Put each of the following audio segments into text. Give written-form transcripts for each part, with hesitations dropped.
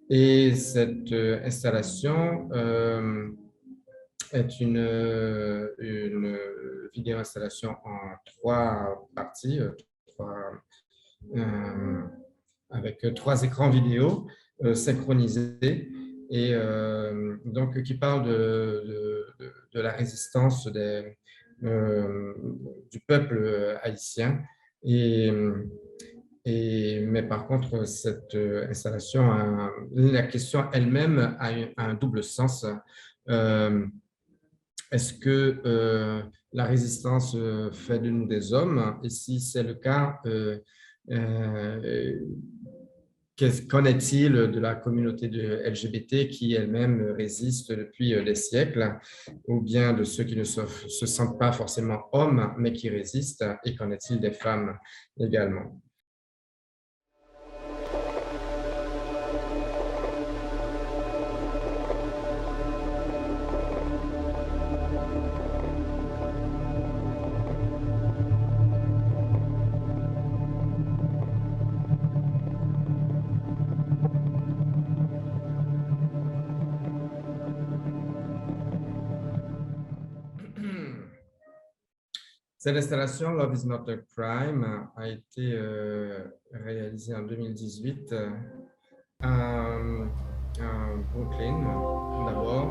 Et cette installation est une vidéo installation en trois parties, euh, avec trois écrans vidéo synchronisés et donc qui parle de la résistance du peuple haïtien. Et, mais par contre, cette installation, la question elle-même a un double sens. Euh, Est-ce que la résistance fait de nous des hommes? Et si c'est le cas, euh, qu'en est-il de la communauté de LGBT qui elle-même résiste depuis des siècles, ou bien de ceux qui ne se sentent pas forcément hommes, mais qui résistent? Et qu'en est-il des femmes également? Cette installation, Love is not a crime, a été réalisée en 2018 à, à Brooklyn d'abord.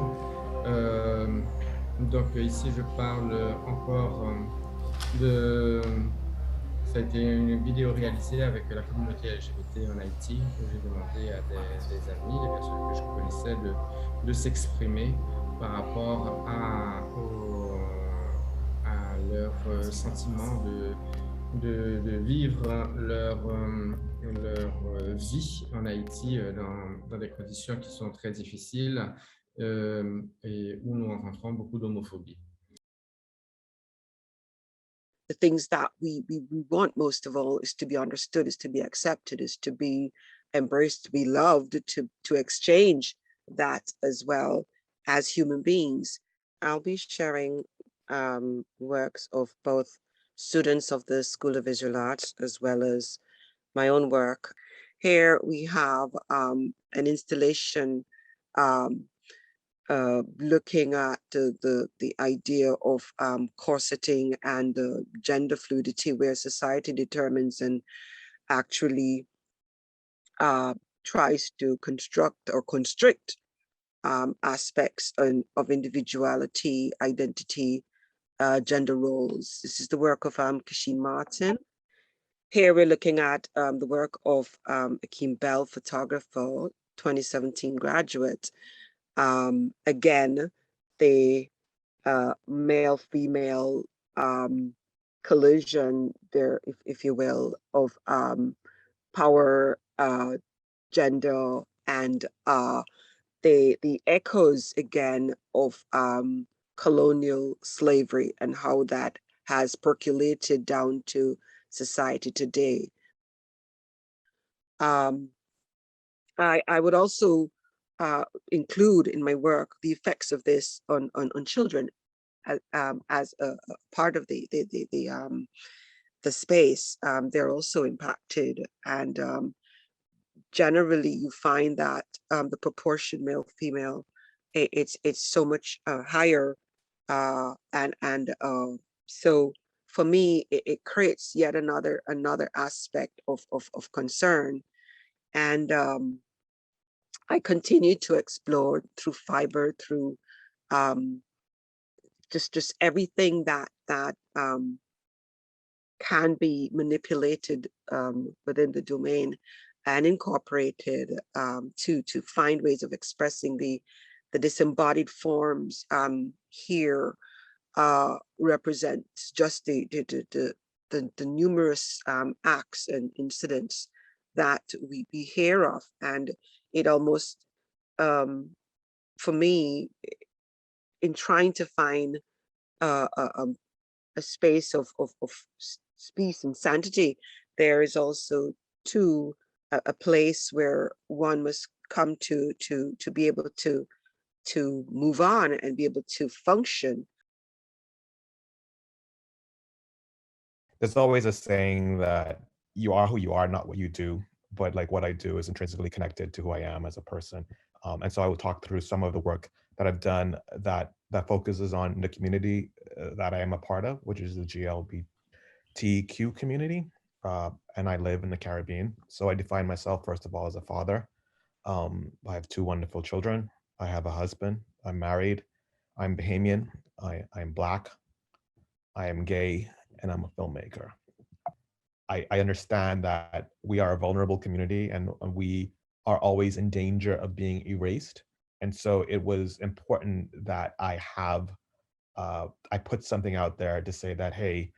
Donc ici, je parle encore de... Ça a été une vidéo réalisée avec la communauté LGBT en Haïti, où j'ai demandé à des amis, des personnes que je connaissais, de s'exprimer par rapport à leur sentiment de vivre leur vie en Haïti dans des conditions qui sont très difficiles et où nous rencontrons beaucoup d'homophobie. The things that we want most of all is to be understood, is to be accepted, is to be embraced, to be loved, to exchange that as well as human beings. I'll be sharing works of both students of the School of Visual Arts as well as my own work. Here we have an installation looking at the idea of corseting and gender fluidity, where society determines and actually tries to construct or constrict aspects of individuality, identity, gender roles. This is the work of Kasheen Martin. Here we're looking at the work of Akeem Bell, photographer, 2017 graduate. Again, the male-female collision there, if you will, of power, gender, and the echoes again of colonial slavery and how that has percolated down to society today. I would also include in my work the effects of this on children as a part of the space. They're also impacted, and generally you find that the proportion male female it's so much higher, and so for me it creates yet another aspect of concern, and I continue to explore through fiber, through just everything that can be manipulated within the domain and incorporated to find ways of expressing the disembodied forms. Here represents just the numerous acts and incidents that we hear of, and it almost, for me, in trying to find a space of peace and sanctity, there is also too a place where one must come to be able to move on and be able to function. There's always a saying that you are who you are, not what you do. but like what I do is intrinsically connected to who I am as a person. And so I will talk through some of the work that I've done that focuses on the community that I am a part of, which is the GLBTQ community. And I live in the Caribbean. So I define myself, first of all, as a father. I have 2 wonderful children. I have a husband. I'm married. I'm Bahamian. I'm Black. I am gay, and I'm a filmmaker. I understand that we are a vulnerable community and we are always in danger of being erased. And so it was important that I put something out there to say that, hey,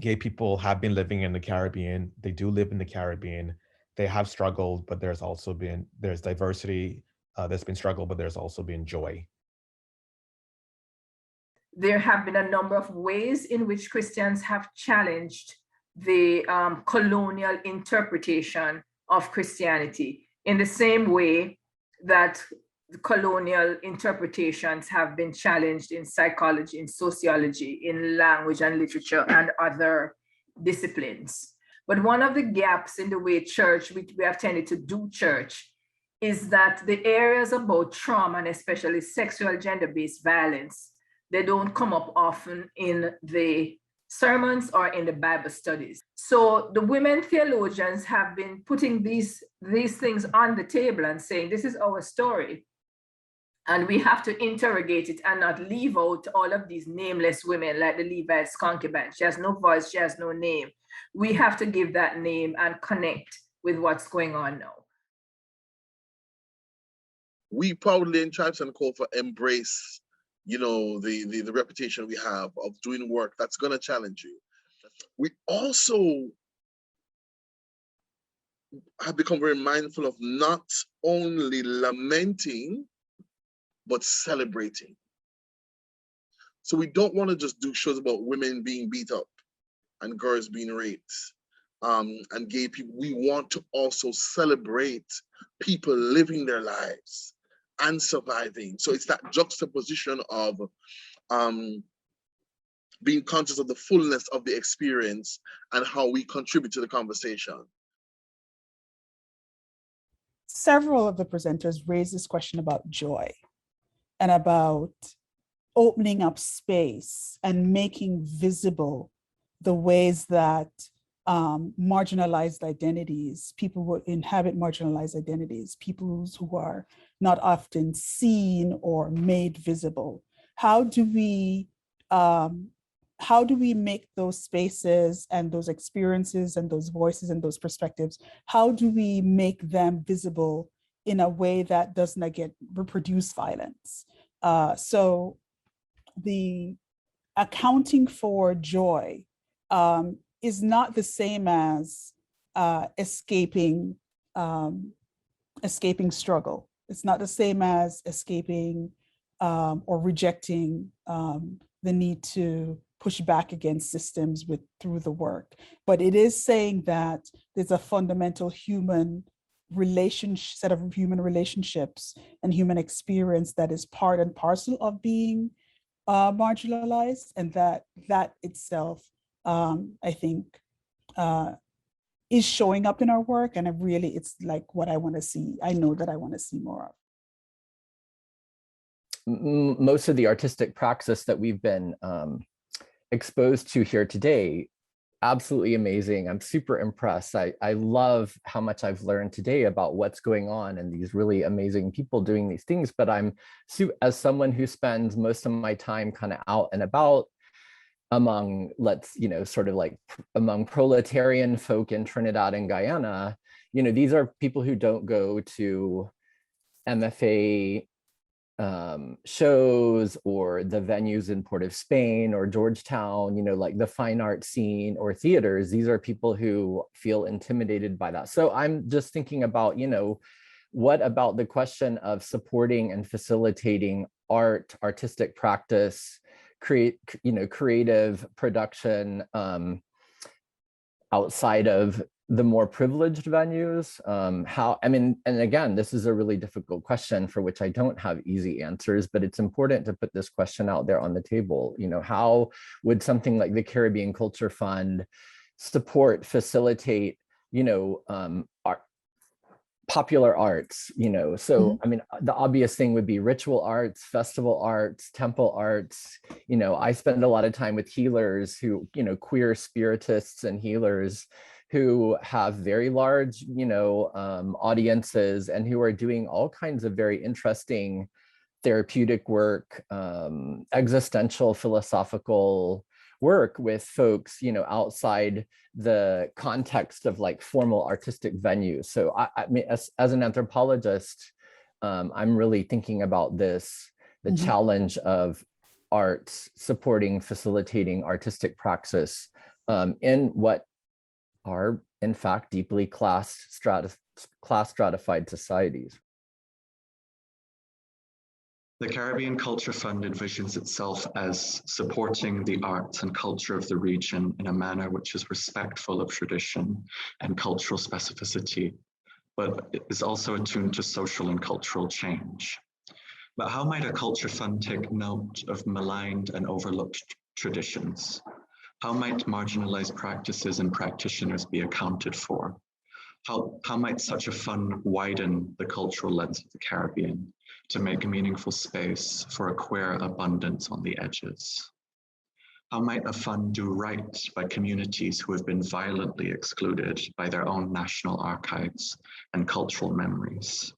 gay people have been living in the Caribbean. They do live in the Caribbean. They have struggled, but there's diversity. There's been struggle, but there's also been joy. There have been a number of ways in which Christians have challenged the colonial interpretation of Christianity, in the same way that the colonial interpretations have been challenged in psychology, in sociology, in language and literature, and other disciplines. But one of the gaps in the way church, which we have tended to do church, is that the areas about trauma, and especially sexual gender-based violence, they don't come up often in the sermons or in the Bible studies. So the women theologians have been putting these things on the table and saying, this is our story. And we have to interrogate it and not leave out all of these nameless women like the Levite's concubine. She has no voice, she has no name. We have to give that name and connect with what's going on now. We proudly in Tribes and Call for embrace, you know, the reputation we have of doing work that's going to challenge you. We also have become very mindful of not only lamenting, but celebrating. So we don't want to just do shows about women being beat up and girls being raped and gay people. We want to also celebrate people living their lives and surviving. So it's that juxtaposition of being conscious of the fullness of the experience and how we contribute to the conversation. Several of the presenters raised this question about joy and about opening up space and making visible the ways that marginalized identities, people who inhabit marginalized identities, people who are not often seen or made visible. How do we make those spaces and those experiences and those voices and those perspectives, how do we make them visible in a way that does not reproduce violence? So the accounting for joy is not the same as escaping struggle. It's not the same as escaping or rejecting the need to push back against systems through the work. But it is saying that there's a fundamental set of human relationships and human experience that is part and parcel of being marginalized, and that itself, I think, is showing up in our work. And it's like what I want to see. I know that I want to see more of. Most of the artistic praxis that we've been exposed to here today, absolutely amazing. I'm super impressed. I love how much I've learned today about what's going on and these really amazing people doing these things. But as someone who spends most of my time kind of out and about among, among proletarian folk in Trinidad and Guyana, these are people who don't go to MFA shows or the venues in Port of Spain or Georgetown, like the fine art scene or theaters. These are people who feel intimidated by that. So I'm just thinking about, what about the question of supporting and facilitating artistic practice, creative production outside of the more privileged venues? And again, this is a really difficult question for which I don't have easy answers, but it's important to put this question out there on the table. How would something like the Caribbean Culture Fund support, facilitate art, popular arts, so I mean, the obvious thing would be ritual arts, festival arts, temple arts. I spend a lot of time with healers who, queer spiritists and healers who have very large, audiences, and who are doing all kinds of very interesting therapeutic work, existential, philosophical work with folks, outside the context of like formal artistic venues. So I mean, as an anthropologist, I'm really thinking about this, the challenge of arts supporting, facilitating artistic praxis in what are in fact deeply class stratified societies. The Caribbean Culture Fund envisions itself as supporting the arts and culture of the region in a manner which is respectful of tradition and cultural specificity, but is also attuned to social and cultural change. But how might a culture fund take note of maligned and overlooked traditions? How might marginalized practices and practitioners be accounted for? How might such a fund widen the cultural lens of the Caribbean to make meaningful space for a queer abundance on the edges? How might a fund do right by communities who have been violently excluded by their own national archives and cultural memories?